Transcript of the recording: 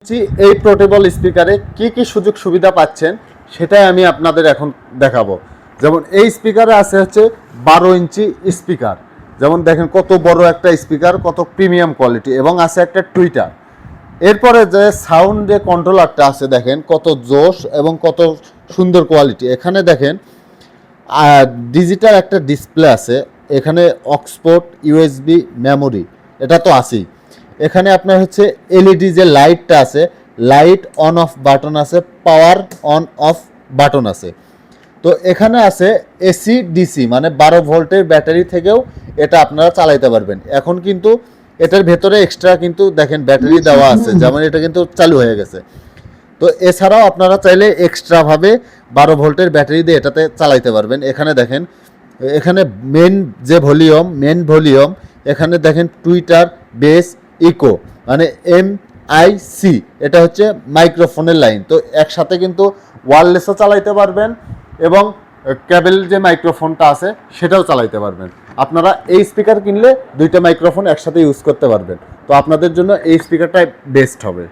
ইঞ্চি এই পোর্টেবল স্পিকারে কি কি সুযোগ সুবিধা পাচ্ছেন সেটাই আমি আপনাদের এখন দেখাবো। যেমন এই স্পিকারে আছে হচ্ছে 12 ইঞ্চি স্পিকার, যেমন দেখেন কত বড় একটা স্পিকার, কত প্রিমিয়াম কোয়ালিটি, এবং আছে একটা টুইটার। এরপরে যে সাউন্ড যে কন্ট্রোলারটা আছে দেখেন কত জোশ এবং কত সুন্দর কোয়ালিটি। এখানে দেখেন ডিজিটাল একটা ডিসপ্লে আছে, এখানে অক্সপোর্ট ইউএসবি মেমোরি এটা তো আছেই। এখানে আপনার হচ্ছে এলইডি যে লাইটটা আছে, লাইট অন অফ বাটন আছে, পাওয়ার অন অফ বাটন আছে। তো এখানে আছে এসি ডিসি, মানে 12 ভোল্টের ব্যাটারি থেকেও এটা আপনারা চালাইতে পারবেন। এখন কিন্তু এটার ভেতরে এক্সট্রা কিন্তু দেখেন ব্যাটারি দেওয়া আছে, যেমন এটা কিন্তু চালু হয়ে গেছে। তো এছাড়াও আপনারা চাইলে এক্সট্রাভাবে 12 ভোল্টের ব্যাটারি দিয়ে এটাতে চালাইতে পারবেন। এখানে দেখেন, এখানে মেন ভলিউম এখানে দেখেন টুইটার, বেস, ইকো, মানে MIC, এটা হচ্ছে মাইক্রোফোনের লাইন। তো একসাথে কিন্তু ওয়্যারলেসও চালাইতে পারবেন এবং কেবল যে মাইক্রোফোনটা আছে সেটাও চালাইতে পারবেন। আপনারা এই স্পিকার কিনলে দুইটা মাইক্রোফোন একসাথে ইউজ করতে পারবেন। তো আপনাদের জন্য এই স্পিকারটাই বেস্ট হবে।